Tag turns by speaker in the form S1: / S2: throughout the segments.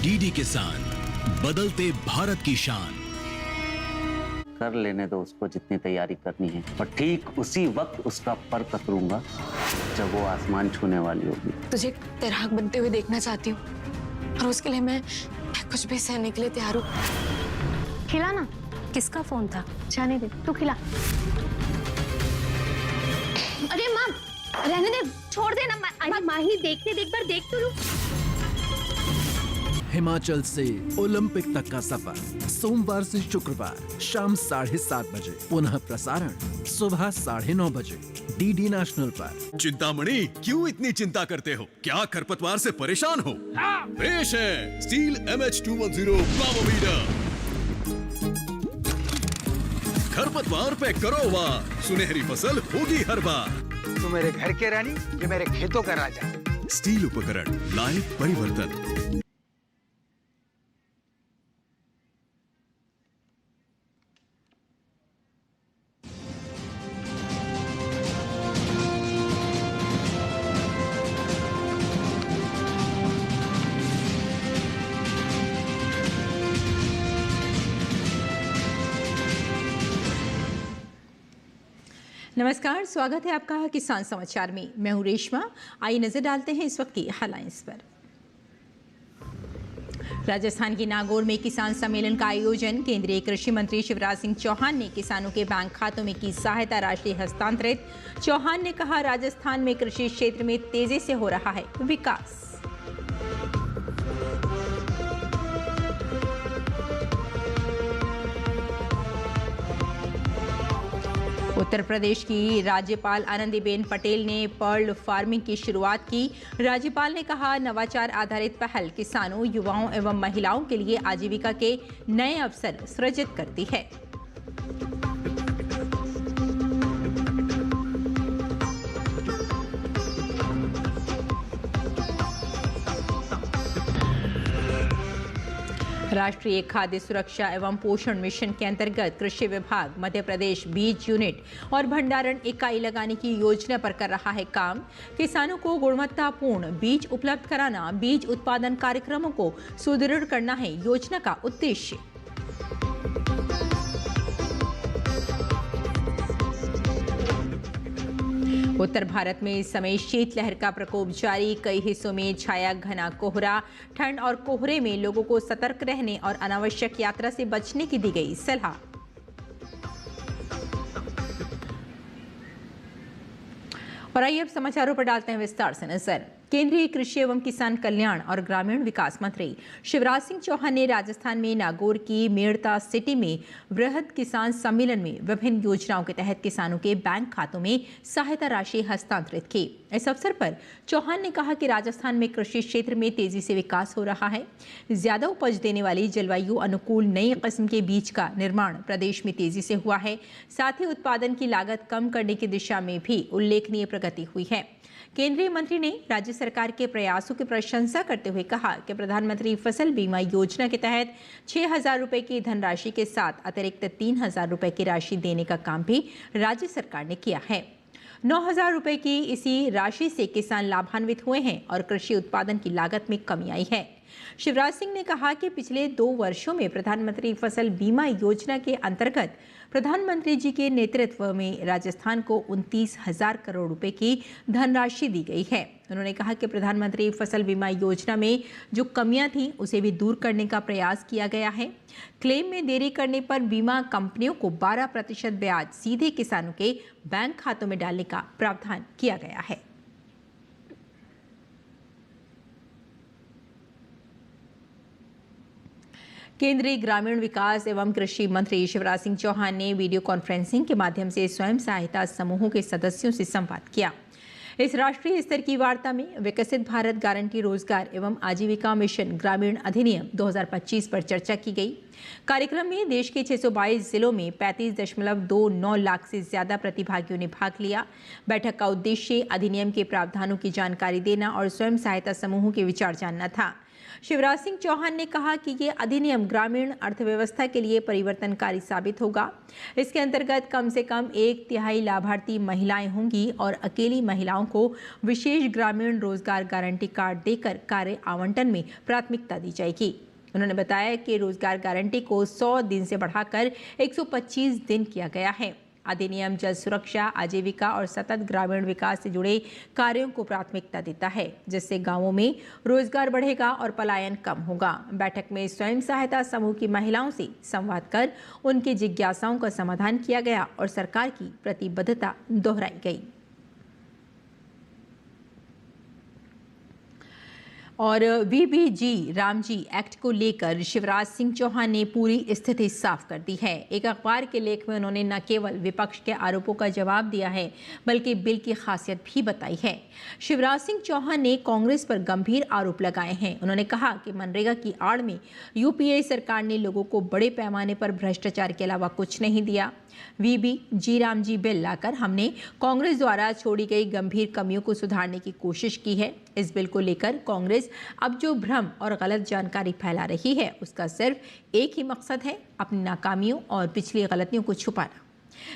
S1: DD किसान, बदलते भारत की शान।
S2: कर लेने दो उसको जितनी तैयारी करनी है, और ठीक उसी वक्त उसका पर कतरूंगा जब वो आसमान छूने वाली होगी।
S3: तुझे तैराक बनते हुए देखना चाहती हूँ, और उसके लिए मैं कुछ भी सहने के लिए तैयार हूँ।
S4: खिला ना। किसका फोन था? जाने दे, तू खिला। अरे माँ, रहने दे, छोड़ दे ना। अरे माही, देखते देख बार देख तो लूं।
S1: हिमाचल से ओलंपिक तक का सफर, सोमवार से शुक्रवार शाम 7:30 बजे, पुनः प्रसारण सुबह 9:30 बजे, डीडी नेशनल पर।
S5: चिंतामणि, क्यों इतनी चिंता करते हो? क्या खरपतवार से परेशान हो? पेश है स्टील MH210 पावर वीडर। खरपतवार पे करो वार, सुनहरी फसल होगी हर बार।
S6: तू मेरे घर के रानी, ये मेरे खेतों का राजा।
S5: स्टील उपकरण लाए परिवर्तन।
S7: नमस्कार, स्वागत है आपका किसान समाचार में। मैं हूं रेशमा। आइए नजर डालते हैं इस वक्त की हेडलाइंस पर। राजस्थान के नागौर में किसान सम्मेलन का आयोजन। केंद्रीय कृषि मंत्री शिवराज सिंह चौहान ने किसानों के बैंक खातों में की सहायता राशि हस्तांतरित। चौहान ने कहा, राजस्थान में कृषि क्षेत्र में तेजी से हो रहा है विकास। उत्तर प्रदेश की राज्यपाल आनंदीबेन पटेल ने पर्ल फार्मिंग की शुरुआत की। राज्यपाल ने कहा, नवाचार आधारित पहल किसानों, युवाओं एवं महिलाओं के लिए आजीविका के नए अवसर सृजित करती है। राष्ट्रीय खाद्य सुरक्षा एवं पोषण मिशन के अंतर्गत कृषि विभाग मध्य प्रदेश बीज यूनिट और भंडारण इकाई लगाने की योजना पर कर रहा है काम। किसानों को गुणवत्तापूर्ण बीज उपलब्ध कराना, बीज उत्पादन कार्यक्रमों को सुदृढ़ करना है योजना का उद्देश्य। उत्तर भारत में इस समय शीतलहर का प्रकोप जारी। कई हिस्सों में छाया घना कोहरा। ठंड और कोहरे में लोगों को सतर्क रहने और अनावश्यक यात्रा से बचने की दी गई सलाह। और आइए अब समाचारों पर डालते हैं विस्तार से नजर। केंद्रीय कृषि एवं किसान कल्याण और ग्रामीण विकास मंत्री शिवराज सिंह चौहान ने राजस्थान में नागौर की मेड़ता सिटी में वृहद किसान सम्मेलन में विभिन्न योजनाओं के तहत किसानों के बैंक खातों में सहायता राशि हस्तांतरित की। इस अवसर पर चौहान ने कहा कि राजस्थान में कृषि क्षेत्र में तेजी से विकास हो रहा है। ज्यादा उपज देने वाली जलवायु अनुकूल नई किस्म के बीज का निर्माण प्रदेश में तेजी से हुआ है। साथ ही उत्पादन की लागत कम करने की दिशा में भी उल्लेखनीय प्रगति हुई है। केंद्रीय मंत्री ने राज्य सरकार के प्रयासों की प्रशंसा करते हुए कहा कि प्रधानमंत्री फसल बीमा योजना के तहत 6,000 रुपए की धनराशि के साथ अतिरिक्त 3,000 रुपए की राशि देने का काम भी राज्य सरकार ने किया है। 9,000 रुपए की इसी राशि से किसान लाभान्वित हुए हैं और कृषि उत्पादन की लागत में कमी आई है। शिवराज सिंह ने कहा कि पिछले 2 वर्षों में प्रधानमंत्री फसल बीमा योजना के अंतर्गत प्रधानमंत्री जी के नेतृत्व में राजस्थान को 29,000 करोड़ रुपए की धनराशि दी गई है। उन्होंने कहा कि प्रधानमंत्री फसल बीमा योजना में जो कमियां थीं उसे भी दूर करने का प्रयास किया गया है। क्लेम में देरी करने पर बीमा कंपनियों को 12% ब्याज सीधे किसानों के बैंक खातों में डालने का प्रावधान किया गया है। केंद्रीय ग्रामीण विकास एवं कृषि मंत्री शिवराज सिंह चौहान ने वीडियो कॉन्फ्रेंसिंग के माध्यम से स्वयं सहायता समूहों के सदस्यों से संवाद किया। इस राष्ट्रीय स्तर की वार्ता में विकसित भारत गारंटी रोजगार एवं आजीविका मिशन ग्रामीण अधिनियम 2025 पर चर्चा की गई। कार्यक्रम में देश के 622 जिलों में 35.29 लाख से ज्यादा प्रतिभागियों ने भाग लिया। बैठक का उद्देश्य अधिनियम के प्रावधानों की जानकारी देना और स्वयं सहायता समूहों के विचार जानना था। शिवराज सिंह चौहान ने कहा कि ये अधिनियम ग्रामीण अर्थव्यवस्था के लिए परिवर्तनकारी साबित होगा। इसके अंतर्गत कम से कम 1/3 लाभार्थी महिलाएं होंगी और अकेली महिलाओं को विशेष ग्रामीण रोजगार गारंटी कार्ड देकर कार्य आवंटन में प्राथमिकता दी जाएगी। उन्होंने बताया कि रोजगार गारंटी को 100 दिन से बढ़ाकर 125 दिन किया गया है। अधिनियम जल सुरक्षा, आजीविका और सतत ग्रामीण विकास से जुड़े कार्यों को प्राथमिकता देता है, जिससे गांवों में रोजगार बढ़ेगा और पलायन कम होगा। बैठक में स्वयं सहायता समूह की महिलाओं से संवाद कर उनकी जिज्ञासाओं का समाधान किया गया और सरकार की प्रतिबद्धता दोहराई गई। और वीबीजी रामजी एक्ट को लेकर शिवराज सिंह चौहान ने पूरी स्थिति साफ कर दी है। एक अखबार के लेख में उन्होंने न केवल विपक्ष के आरोपों का जवाब दिया है, बल्कि बिल की खासियत भी बताई है। शिवराज सिंह चौहान ने कांग्रेस पर गंभीर आरोप लगाए हैं। उन्होंने कहा कि मनरेगा की आड़ में यूपीए सरकार ने लोगों को बड़े पैमाने पर भ्रष्टाचार के अलावा कुछ नहीं दिया। वीबीजी रामजी बिल लाकर हमने कांग्रेस द्वारा छोड़ी गई गंभीर कमियों को सुधारने की कोशिश की है। इस बिल को लेकर कांग्रेस अब जो भ्रम और गलत जानकारी फैला रही है, उसका सिर्फ एक ही मकसद है, अपनी नाकामियों और पिछली गलतियों को छुपाना।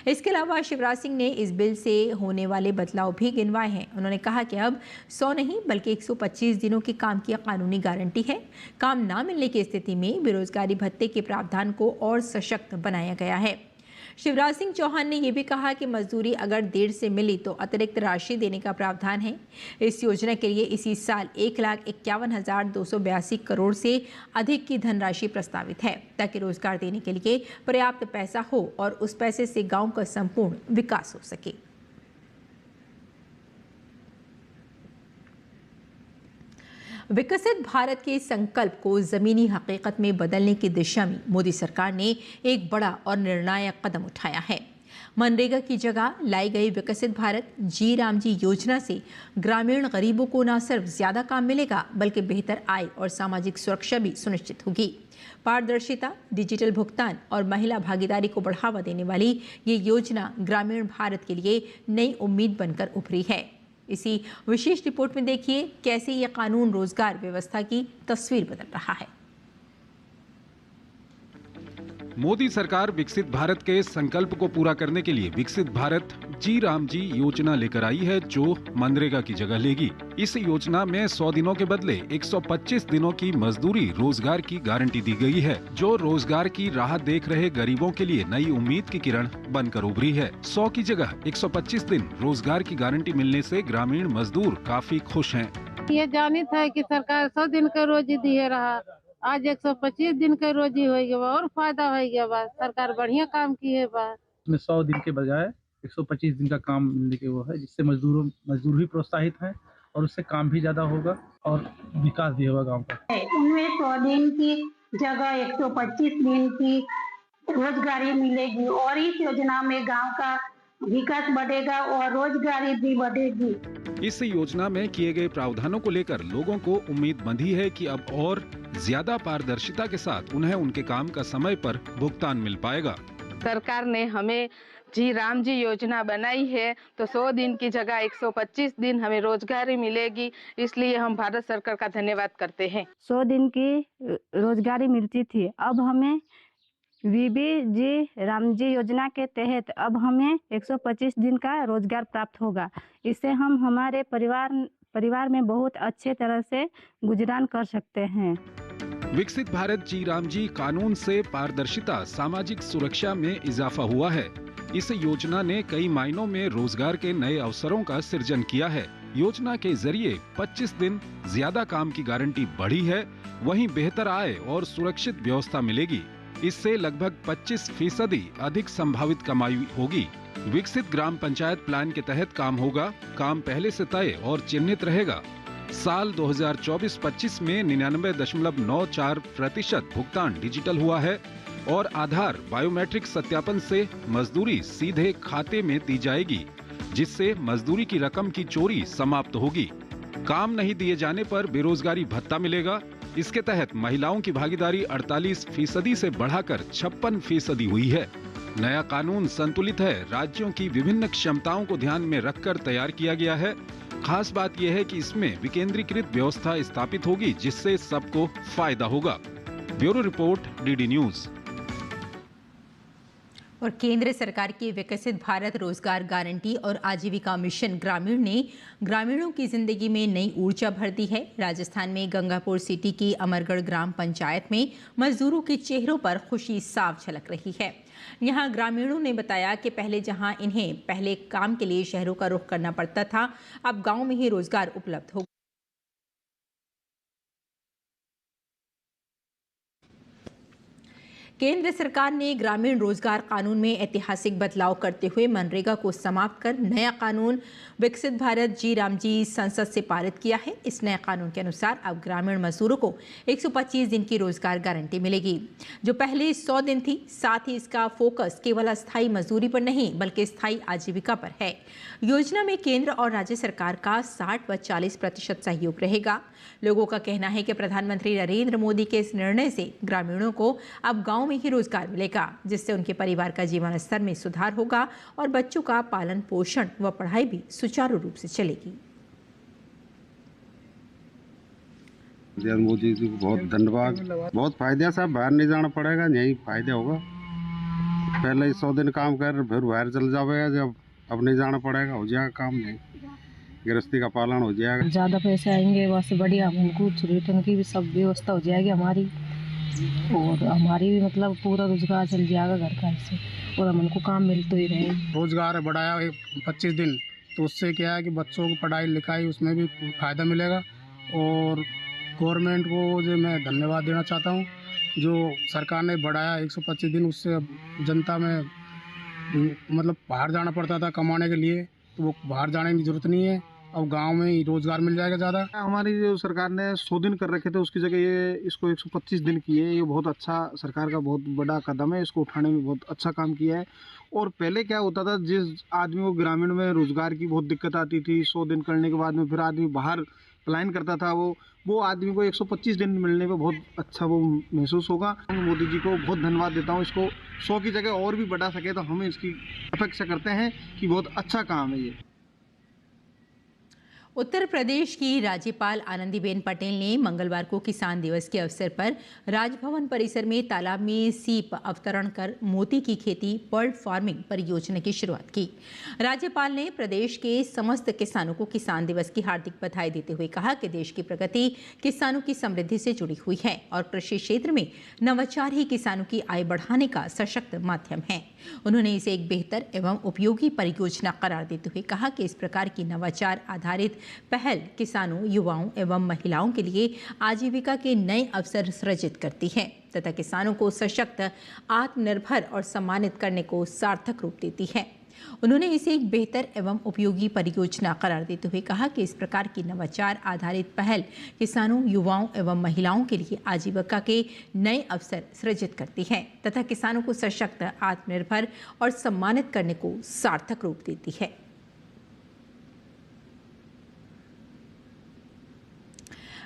S7: इसके अलावा शिवराज सिंह ने इस बिल से होने वाले बदलाव भी गिनवाए हैं। उन्होंने कहा कि अब 100 नहीं बल्कि 125 दिनों के काम की कानूनी गारंटी है। काम ना मिलने की स्थिति में बेरोजगारी भत्ते के प्रावधान को और सशक्त बनाया गया है। शिवराज सिंह चौहान ने यह भी कहा कि मजदूरी अगर देर से मिली तो अतिरिक्त राशि देने का प्रावधान है। इस योजना के लिए इसी साल 1,51,282 करोड़ से अधिक की धनराशि प्रस्तावित है, ताकि रोजगार देने के लिए पर्याप्त पैसा हो और उस पैसे से गांव का संपूर्ण विकास हो सके। विकसित भारत के संकल्प को जमीनी हकीकत में बदलने की दिशा में मोदी सरकार ने एक बड़ा और निर्णायक कदम उठाया है। मनरेगा की जगह लाई गई विकसित भारत जी रामजी योजना से ग्रामीण गरीबों को न सिर्फ ज्यादा काम मिलेगा, बल्कि बेहतर आय और सामाजिक सुरक्षा भी सुनिश्चित होगी। पारदर्शिता, डिजिटल भुगतान और महिला भागीदारी को बढ़ावा देने वाली ये योजना ग्रामीण भारत के लिए नई उम्मीद बनकर उभरी है। इसी विशेष रिपोर्ट में देखिए कैसे ये कानून रोजगार व्यवस्था की तस्वीर बदल रहा है।
S8: मोदी सरकार विकसित भारत के संकल्प को पूरा करने के लिए विकसित भारत जी रामजी योजना लेकर आई है, जो मनरेगा की जगह लेगी। इस योजना में 100 दिनों के बदले 125 दिनों की मजदूरी रोजगार की गारंटी दी गई है, जो रोजगार की राह देख रहे गरीबों के लिए नई उम्मीद की किरण बनकर उभरी है। 100 की जगह 125 दिन रोजगार की गारंटी मिलने से ग्रामीण मजदूर काफी खुश हैं।
S9: ये जानित है कि सरकार 100 दिन का रोजी दिए रहा, आज 125 दिन के रोजी हो गया और फायदा हो गया बा। सरकार बढ़िया काम की है बा।
S10: इसमें 100 दिन के बजाय 125 दिन का काम मिलने के वो है, जिससे मजदूर भी प्रोत्साहित है और उससे काम भी ज्यादा होगा और विकास भी होगा गांव का।
S11: उनमें 100 दिन की जगह 125 दिन की रोजगारी मिलेगी और इस योजना में गांव का विकास बढ़ेगा और रोजगारी भी बढ़ेगी।
S8: इस योजना में किए गए प्रावधानों को लेकर लोगों को उम्मीद बंधी है कि अब और ज्यादा पारदर्शिता के साथ उन्हें उनके काम का समय पर भुगतान मिल पाएगा।
S9: सरकार ने हमें जी राम जी योजना बनाई है, तो 100 दिन की जगह 125 दिन हमें रोजगारी मिलेगी, इसलिए हम भारत सरकार का धन्यवाद करते हैं।
S12: 100 दिन की रोजगारी मिलती थी, अब हमें वीबीजी रामजी योजना के तहत अब हमें 125 दिन का रोजगार प्राप्त होगा। इससे हम हमारे परिवार में बहुत अच्छे तरह से गुजरान कर सकते हैं।
S8: विकसित भारत जी रामजी कानून से पारदर्शिता, सामाजिक सुरक्षा में इजाफा हुआ है। इस योजना ने कई मायनों में रोजगार के नए अवसरों का सृजन किया है। योजना के जरिए 25 दिन ज्यादा काम की गारंटी बढ़ी है, वहीं बेहतर आय और सुरक्षित व्यवस्था मिलेगी। इससे लगभग 25% अधिक संभावित कमाई होगी। विकसित ग्राम पंचायत प्लान के तहत काम होगा। काम पहले से तय और चिन्हित रहेगा। साल 2024-25 में 99.94% भुगतान डिजिटल हुआ है और आधार बायोमेट्रिक सत्यापन से मजदूरी सीधे खाते में दी जाएगी। जिससे मजदूरी की रकम की चोरी समाप्त होगी। काम नहीं दिए जाने पर बेरोजगारी भत्ता मिलेगा। इसके तहत महिलाओं की भागीदारी 48% से बढ़ाकर 56% हुई है। नया कानून संतुलित है, राज्यों की विभिन्न क्षमताओं को ध्यान में रखकर तैयार किया गया है। खास बात यह है कि इसमें विकेंद्रीकृत व्यवस्था स्थापित होगी, जिससे सबको फायदा होगा। Bureau report, DD news.
S7: और केंद्र सरकार की विकसित भारत रोजगार गारंटी और आजीविका मिशन ग्रामीण ने ग्रामीणों की जिंदगी में नई ऊर्जा भर दी है। राजस्थान में गंगापुर सिटी की अमरगढ़ ग्राम पंचायत में मजदूरों के चेहरों पर खुशी साफ झलक रही है। यहाँ ग्रामीणों ने बताया कि जहां इन्हें पहले काम के लिए शहरों का रुख करना पड़ता था, अब गांव में ही रोजगार उपलब्ध होगा। केंद्र सरकार ने ग्रामीण रोजगार कानून में ऐतिहासिक बदलाव करते हुए मनरेगा को समाप्त कर नया कानून विकसित भारत जी रामजी संसद से पारित किया है। इस नए कानून के अनुसार अब ग्रामीण मजदूरों को 125 दिन की रोजगार गारंटी मिलेगी, जो पहले 100 दिन थी। साथ ही इसका फोकस केवल अस्थायी मजदूरी पर नहीं बल्कि स्थायी आजीविका पर है। योजना में केंद्र और राज्य सरकार का 60 व 40% सहयोग रहेगा। लोगों का कहना है कि प्रधानमंत्री नरेंद्र मोदी के इस निर्णय से ग्रामीणों को अब गांव में ही रोजगार मिलेगा, जिससे उनके परिवार का जीवन स्तर में सुधार होगा और बच्चों का पालन पोषण व पढ़ाई भी सुचारू रूप से चलेगी।
S13: मोदी जी को बहुत धन्यवाद। बहुत फायदा साहब, बाहर नहीं जाना पड़ेगा, यही फायदा होगा। पहले 100 दिन काम कर फिर बाहर चल जाएगा, जब अब नहीं जाना पड़ेगा, हो जाएगा काम, नहीं गृहस्थी का पालन हो जाएगा।
S12: ज़्यादा पैसे आएंगे, वहाँ से बढ़िया हमको रिटर्न की भी सब व्यवस्था हो जाएगी हमारी, और हमारी भी मतलब पूरा रोजगार चल जाएगा घर का से, और हमको काम मिलते ही रहे।
S10: रोजगार बढ़ाया 25 दिन, तो उससे क्या है कि बच्चों को पढ़ाई लिखाई उसमें भी फ़ायदा मिलेगा। और गवर्नमेंट को जो मैं धन्यवाद देना चाहता हूँ, जो सरकार ने बढ़ाया 125 दिन, उससे जनता में मतलब बाहर जाना पड़ता था कमाने के लिए, तो वो बाहर जाने की ज़रूरत नहीं है, अब गांव में ही रोजगार मिल जाएगा ज़्यादा। हमारी जो सरकार ने 100 दिन कर रखे थे, उसकी जगह ये इसको 125 दिन किए। ये बहुत अच्छा, सरकार का बहुत बड़ा कदम है, इसको उठाने में बहुत अच्छा काम किया है। और पहले क्या होता था, जिस आदमी को ग्रामीण में रोजगार की बहुत दिक्कत आती थी, 100 दिन करने के बाद में फिर आदमी बाहर पलायन करता था, वो आदमी को 125 दिन मिलने पे बहुत अच्छा वो महसूस होगा। मोदी जी को बहुत धन्यवाद देता हूँ। इसको 100 की जगह और भी बढ़ा सके तो हम इसकी अपेक्षा करते हैं कि बहुत अच्छा काम है ये।
S7: उत्तर प्रदेश की राज्यपाल आनंदीबेन पटेल ने मंगलवार को किसान दिवस के अवसर पर राजभवन परिसर में तालाब में सीप अवतरण कर मोती की खेती पर्ल फार्मिंग परियोजना की शुरुआत की। राज्यपाल ने प्रदेश के समस्त किसानों को किसान दिवस की हार्दिक बधाई देते हुए कहा कि देश की प्रगति किसानों की समृद्धि से जुड़ी हुई है और कृषि क्षेत्र में नवाचार ही किसानों की आय बढ़ाने का सशक्त माध्यम है। उन्होंने इसे एक बेहतर एवं उपयोगी परियोजना करार देते हुए कहा कि इस प्रकार की नवाचार आधारित पहल किसानों, युवाओं एवं महिलाओं के लिए आजीविका के नए अवसर सृजित करती है तथा किसानों को सशक्त, आत्मनिर्भर और सम्मानित करने को सार्थक रूप देती है। उन्होंने इसे एक बेहतर एवं उपयोगी परियोजना करार देते हुए कहा कि इस प्रकार की नवाचार आधारित पहल किसानों, युवाओं एवं महिलाओं के लिए आजीविका के नए अवसर सृजित करती है तथा किसानों को सशक्त, आत्मनिर्भर और सम्मानित करने को सार्थक रूप देती है।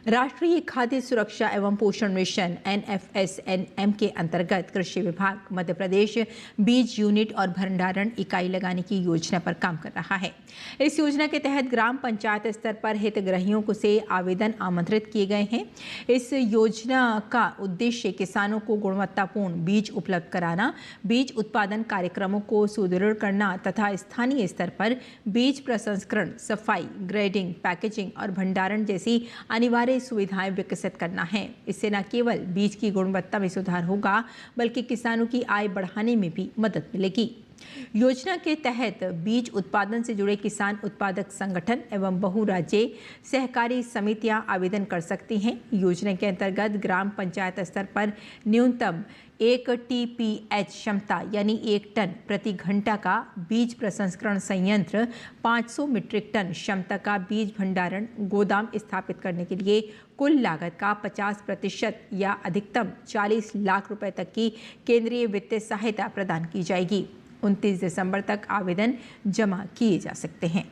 S7: राष्ट्रीय खाद्य सुरक्षा एवं पोषण मिशन NFSNM के अंतर्गत कृषि विभाग मध्य प्रदेश बीज यूनिट और भंडारण इकाई लगाने की योजना पर काम कर रहा है। इस योजना के तहत ग्राम पंचायत स्तर पर हितग्राहियों को से आवेदन आमंत्रित किए गए हैं। इस योजना का उद्देश्य किसानों को गुणवत्तापूर्ण बीज उपलब्ध कराना, बीज उत्पादन कार्यक्रमों को सुदृढ़ करना तथा स्थानीय स्तर पर बीज प्रसंस्करण, सफाई, ग्रेडिंग, पैकेजिंग और भंडारण जैसी अनिवार्य सुविधाएं विकसित करना है। इससे न केवल बीज की गुणवत्ता में सुधार होगा बल्कि किसानों की आय बढ़ाने में भी मदद मिलेगी। योजना के तहत बीज उत्पादन से जुड़े किसान उत्पादक संगठन एवं बहुराज्यीय सहकारी समितियां आवेदन कर सकती हैं। योजना के अंतर्गत ग्राम पंचायत स्तर पर न्यूनतम 1 TPH क्षमता यानी 1 टन प्रति घंटा का बीज प्रसंस्करण संयंत्र, 500 मीट्रिक टन क्षमता का बीज भंडारण गोदाम स्थापित करने के लिए कुल लागत का 50% या अधिकतम 40 लाख रुपए तक की केंद्रीय वित्तीय सहायता प्रदान की जाएगी। 29 दिसंबर तक आवेदन जमा किए जा सकते हैं।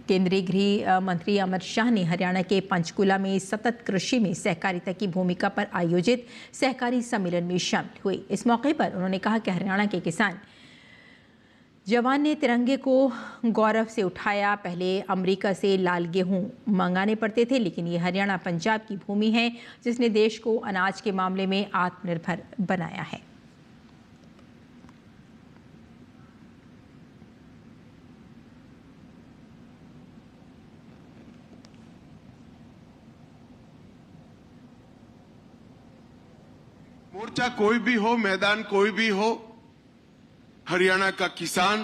S7: केंद्रीय गृह मंत्री अमित शाह ने हरियाणा के पंचकुला में सतत कृषि में सहकारिता की भूमिका पर आयोजित सहकारी सम्मेलन में शामिल हुए। इस मौके पर उन्होंने कहा कि हरियाणा के किसान जवान ने तिरंगे को गौरव से उठाया। पहले अमेरिका से लाल गेहूं मंगाने पड़ते थे, लेकिन ये हरियाणा पंजाब की भूमि है जिसने देश को अनाज के मामले में आत्मनिर्भर बनाया है।
S14: मोर्चा कोई भी हो, मैदान कोई भी हो, हरियाणा का किसान,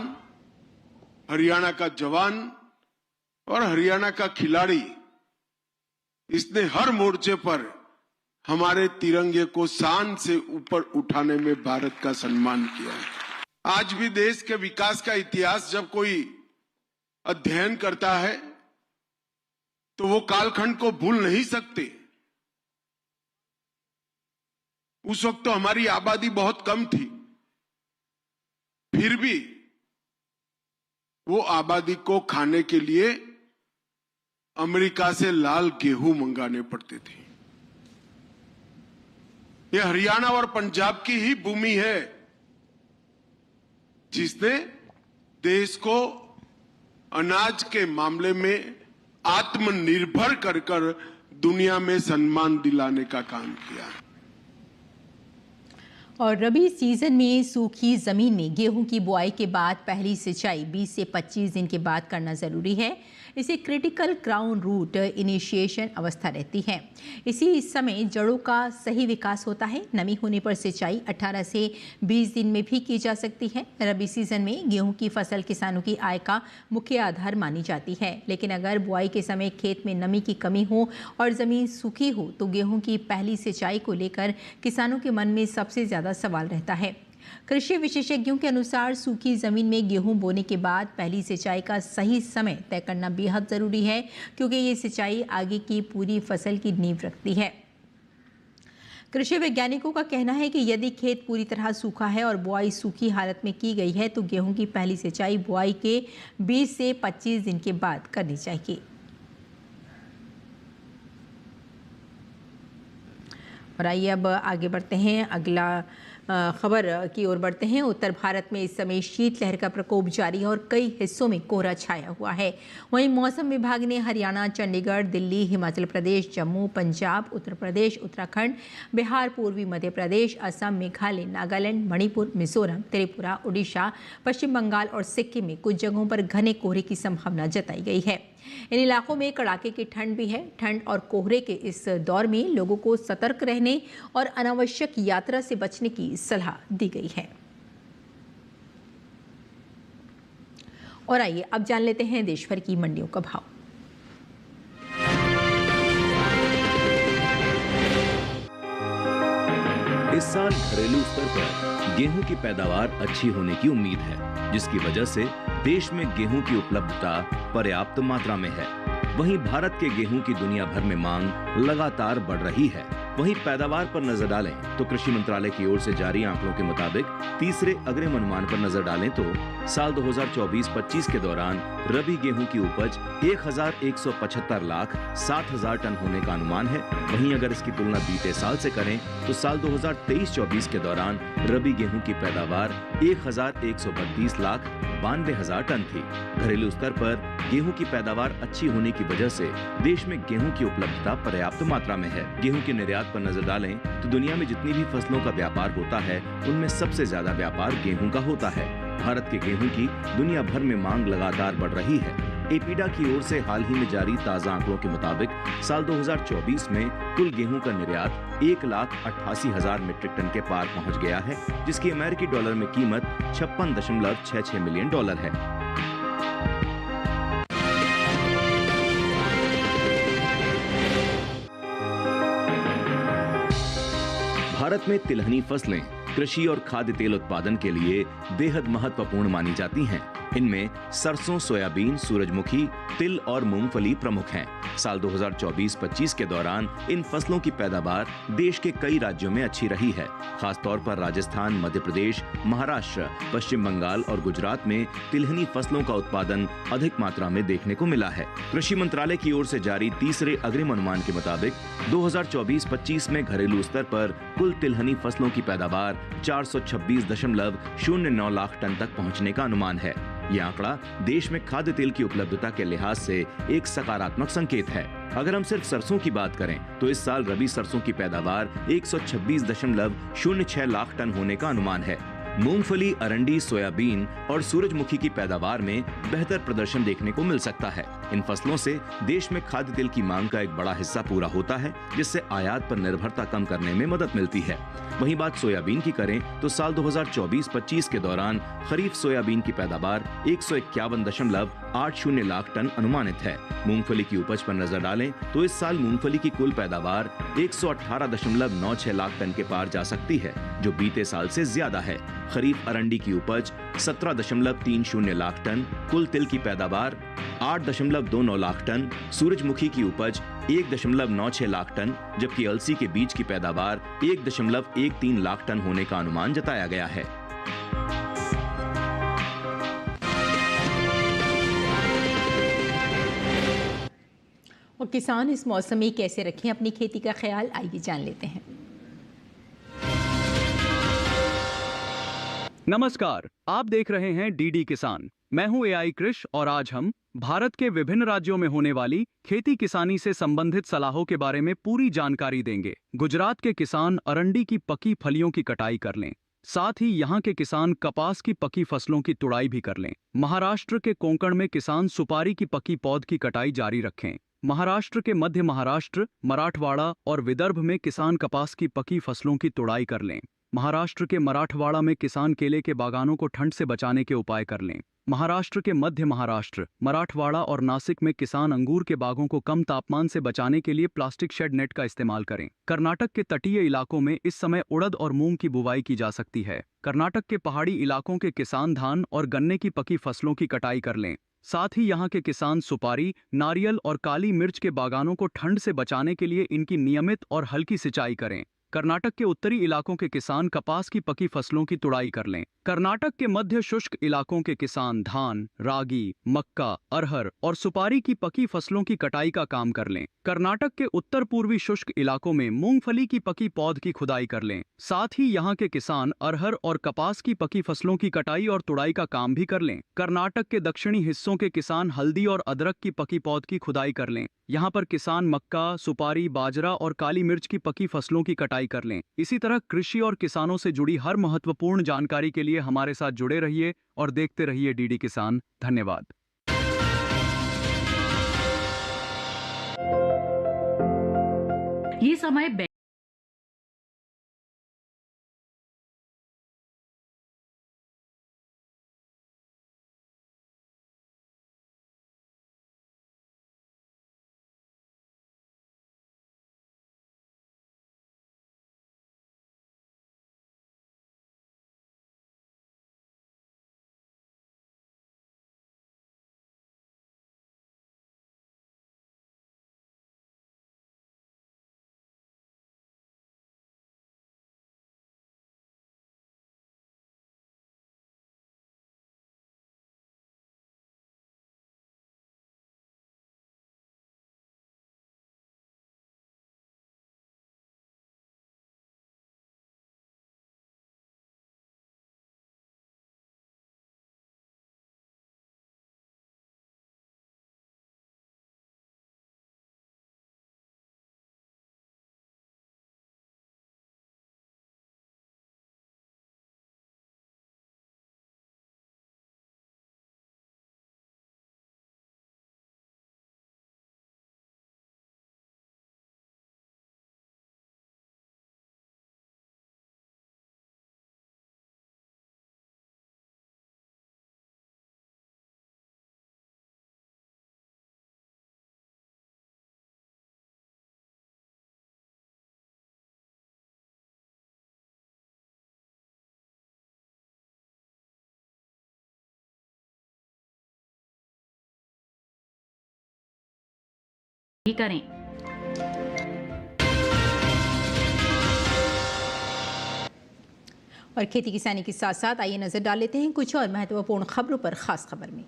S14: हरियाणा का जवान और हरियाणा का खिलाड़ी, इसने हर मोर्चे पर हमारे तिरंगे को शान से ऊपर उठाने में भारत का सम्मान किया है। आज भी देश के विकास का इतिहास जब कोई अध्ययन करता है तो वो कालखंड को भूल नहीं सकते। उस वक्त तो हमारी आबादी बहुत कम थी, फिर भी वो आबादी को खाने के लिए अमेरिका से लाल गेहूं मंगाने पड़ते थे। ये हरियाणा और पंजाब की ही भूमि है जिसने देश को अनाज के मामले में आत्मनिर्भर कर दुनिया में सम्मान दिलाने का काम किया।
S7: और रबी सीजन में सूखी जमीन में गेहूं की बुआई के बाद पहली सिंचाई 20 से 25 दिन के बाद करना जरूरी है। इसे क्रिटिकल क्राउन रूट इनिशिएशन अवस्था रहती है। इसी समय जड़ों का सही विकास होता है। नमी होने पर सिंचाई 18 से 20 दिन में भी की जा सकती है। रबी सीजन में गेहूं की फसल किसानों की आय का मुख्य आधार मानी जाती है, लेकिन अगर बुआई के समय खेत में नमी की कमी हो और जमीन सूखी हो तो गेहूं की पहली सिंचाई को लेकर किसानों के मन में सबसे ज्यादा सवाल रहता है। कृषि विशेषज्ञों के अनुसार सूखी जमीन में गेहूं बोने के बाद पहली सिंचाई का सही समय तय करना बेहद जरूरी है, क्योंकि ये सिंचाई आगे की पूरी फसल की नींव रखती है। कृषि वैज्ञानिकों का कहना है कि यदि खेत पूरी तरह सूखा है और बुआई सूखी हालत में की गई है तो गेहूं की पहली सिंचाई बुआई के 20 से 25 दिन के बाद करनी चाहिए। और आइए अब आगे बढ़ते हैं, अगला खबर की ओर बढ़ते हैं। उत्तर भारत में इस समय शीतलहर का प्रकोप जारी है और कई हिस्सों में कोहरा छाया हुआ है। वहीं मौसम विभाग ने हरियाणा, चंडीगढ़, दिल्ली, हिमाचल प्रदेश, जम्मू, पंजाब, उत्तर प्रदेश, उत्तराखंड, बिहार, पूर्वी मध्य प्रदेश, असम, मेघालय, नागालैंड, मणिपुर, मिजोरम, त्रिपुरा, उड़ीसा, पश्चिम बंगाल और सिक्किम में कुछ जगहों पर घने कोहरे की संभावना जताई गई है। इन इलाकों में कड़ाके की ठंड भी है। ठंड और कोहरे के इस दौर में लोगों को सतर्क रहने और अनावश्यक यात्रा से बचने की सलाह दी गई है। और आइए अब जान लेते हैं देश भर की मंडियों का भाव।
S15: इस साल घरेलू स्तर पर गेहूं की पैदावार अच्छी होने की उम्मीद है, जिसकी वजह से देश में गेहूं की उपलब्धता पर्याप्त मात्रा में है। वहीं भारत के गेहूं की दुनिया भर में मांग लगातार बढ़ रही है। वहीं पैदावार पर नजर डालें तो कृषि मंत्रालय की ओर से जारी आंकड़ों के मुताबिक तीसरे अग्रिम अनुमान पर नजर डालें तो साल 2024-25 के दौरान रबी गेहूं की उपज 1175 लाख 7,000 टन होने का अनुमान है। वहीं अगर इसकी तुलना बीते साल से करें तो साल 2023-24 के दौरान रबी गेहूं की पैदावार 1132 लाख 92,000 टन थी। घरेलू स्तर पर गेहूं की पैदावार अच्छी होने की वजह से देश में गेहूं की उपलब्धता पर्याप्त मात्रा में है। गेहूं के निर्यात पर नजर डालें तो दुनिया में जितनी भी फसलों का व्यापार होता है उनमें सबसे ज्यादा व्यापार गेहूं का होता है। भारत के गेहूं की दुनिया भर में मांग लगातार बढ़ रही है। एपीडा की ओर से हाल ही में जारी ताजा आंकड़ों के मुताबिक साल 2024 में कुल गेहूं का निर्यात 1,88,000 मीट्रिक टन के पार पहुंच गया है, जिसकी अमेरिकी डॉलर में कीमत $56.66 मिलियन है। भारत में तिलहनी फसलें कृषि और खाद्य तेल उत्पादन के लिए बेहद महत्वपूर्ण मानी जाती हैं। इनमें सरसों, सोयाबीन, सूरजमुखी, तिल और मूंगफली प्रमुख हैं। साल 2024-25 के दौरान इन फसलों की पैदावार देश के कई राज्यों में अच्छी रही है। खासतौर पर राजस्थान, मध्य प्रदेश, महाराष्ट्र, पश्चिम बंगाल और गुजरात में तिलहनी फसलों का उत्पादन अधिक मात्रा में देखने को मिला है। कृषि मंत्रालय की ओर से जारी तीसरे अग्रिम अनुमान के मुताबिक 2024-25 में घरेलू स्तर पर कुल तिलहनी फसलों की पैदावार 426.09 लाख टन तक पहुंचने का अनुमान है। ये आंकड़ा देश में खाद्य तेल की उपलब्धता के लिहाज से एक सकारात्मक संकेत है। अगर हम सिर्फ सरसों की बात करें तो इस साल रबी सरसों की पैदावार 126.06 लाख टन होने का अनुमान है। मूंगफली, अरंडी, सोयाबीन और सूरजमुखी की पैदावार में बेहतर प्रदर्शन देखने को मिल सकता है। इन फसलों से देश में खाद्य तेल की मांग का एक बड़ा हिस्सा पूरा होता है, जिससे आयात पर निर्भरता कम करने में मदद मिलती है। वहीं बात सोयाबीन की करें तो साल 2024-25 के दौरान खरीफ सोयाबीन की पैदावार 151.80 लाख टन अनुमानित है। मूंगफली की उपज पर नजर डालें तो इस साल मूंगफली की कुल पैदावार 118.96 लाख टन के पार जा सकती है, जो बीते साल से ज्यादा है। खरीफ अरंडी की उपज 17.30 लाख टन, कुल तिल की पैदावार 8.29 लाख टन, सूरजमुखी की उपज 1.96 लाख टन, जबकि अलसी के बीज की पैदावार 1.13 लाख टन होने का अनुमान जताया गया है।
S7: और किसान इस मौसम में कैसे रखें अपनी खेती का ख्याल, आइए जान लेते हैं।
S16: नमस्कार, आप देख रहे हैं डीडी किसान। मैं हूं एआई कृष और आज हम भारत के विभिन्न राज्यों में होने वाली खेती किसानी से संबंधित सलाहों के बारे में पूरी जानकारी देंगे। गुजरात के किसान अरंडी की पकी फलियों की कटाई कर लें, साथ ही यहाँ के किसान कपास की पकी फसलों की तुड़ाई भी कर लें। महाराष्ट्र के कोंकण में किसान सुपारी की पकी पौध की कटाई जारी रखें। महाराष्ट्र के मध्य महाराष्ट्र, मराठवाड़ा और विदर्भ में किसान कपास की पकी फसलों की तुड़ाई कर लें। महाराष्ट्र के मराठवाड़ा में किसान केले के बागानों को ठंड से बचाने के उपाय कर लें। महाराष्ट्र के मध्य महाराष्ट्र, मराठवाड़ा और नासिक में किसान अंगूर के बागों को कम तापमान से बचाने के लिए प्लास्टिक शेड नेट का इस्तेमाल करें। कर्नाटक के तटीय इलाकों में इस समय उड़द और मूंग की बुवाई की जा सकती है। कर्नाटक के पहाड़ी इलाकों के किसान धान और गन्ने की पकी फसलों की कटाई कर लें। साथ ही यहाँ के किसान सुपारी, नारियल और काली मिर्च के बागानों को ठंड से बचाने के लिए इनकी नियमित और हल्की सिंचाई करें। कर्नाटक के उत्तरी इलाकों के किसान कपास की पकी फसलों की तुड़ाई कर लें। कर्नाटक के मध्य शुष्क इलाकों के किसान धान, रागी, मक्का, अरहर और सुपारी की पकी फसलों की कटाई का काम कर लें। कर्नाटक के उत्तर पूर्वी शुष्क इलाकों में मूंगफली की पकी पौध की खुदाई कर लें। साथ ही यहाँ के किसान अरहर और कपास की पकी फसलों की कटाई और तुड़ाई का काम भी कर लें। कर्नाटक के दक्षिणी हिस्सों के किसान हल्दी और अदरक की पकी पौध की खुदाई कर लें। यहाँ पर किसान मक्का, सुपारी, बाजरा और काली मिर्च की पकी फसलों की कटाई कर लें। इसी तरह कृषि और किसानों से जुड़ी हर महत्वपूर्ण जानकारी के लिए हमारे साथ जुड़े रहिए और देखते रहिए डीडी किसान। धन्यवाद।
S17: ये समय ही करें।
S7: और खेती किसानी के साथ साथ आइए नजर डाल लेते हैं कुछ और महत्वपूर्ण खबरों पर। खास खबर में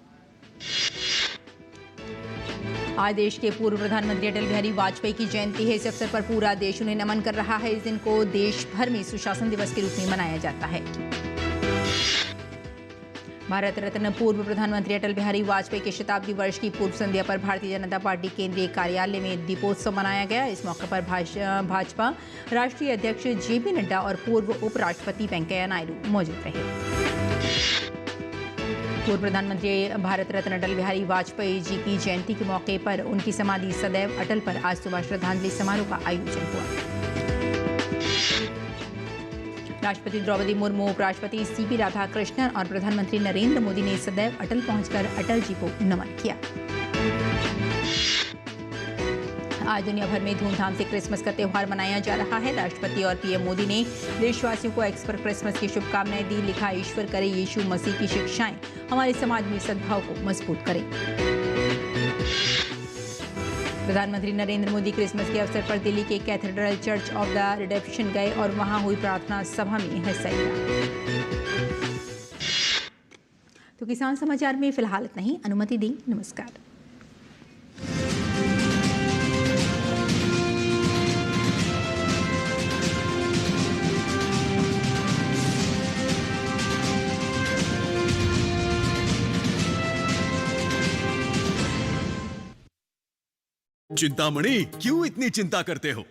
S7: आज देश के पूर्व प्रधानमंत्री अटल बिहारी वाजपेयी की जयंती है। इस अवसर पर पूरा देश उन्हें नमन कर रहा है। इस दिन को देश भर में सुशासन दिवस के रूप में मनाया जाता है। भारत रत्न पूर्व प्रधानमंत्री अटल बिहारी वाजपेयी के शताब्दी वर्ष की पूर्व संध्या पर भारतीय जनता पार्टी केंद्रीय कार्यालय में दीपोत्सव मनाया गया। इस मौके पर भाजपा राष्ट्रीय अध्यक्ष जेपी नड्डा और पूर्व उपराष्ट्रपति वेंकैया नायडू मौजूद रहे। पूर्व प्रधानमंत्री भारत रत्न अटल बिहारी वाजपेयी जी की जयंती के मौके पर उनकी समाधि सदैव अटल पर आज सुबह श्रद्धांजलि समारोह का आयोजन हुआ। राष्ट्रपति द्रौपदी मुर्मू, उपराष्ट्रपति सीपी राधाकृष्णन और प्रधानमंत्री नरेंद्र मोदी ने सदैव अटल पहुंचकर अटल जी को नमन किया। आज दुनिया भर में धूमधाम से क्रिसमस का त्यौहार मनाया जा रहा है। राष्ट्रपति और पीएम मोदी ने देशवासियों को एक्स पर क्रिसमस की शुभकामनाएं दी। लिखा, ईश्वर करे यीशु मसीह की शिक्षाएं हमारे समाज में सद्भाव को मजबूत करें। प्रधानमंत्री नरेंद्र मोदी क्रिसमस के अवसर पर दिल्ली के cathedral church of the redemption गए और वहां हुई प्रार्थना सभा में हिस्सा लिया। तो किसान समाचार में फिलहाल इतना ही। अनुमति दी, नमस्कार।
S5: चिंतामणि, क्यों इतनी चिंता करते हो?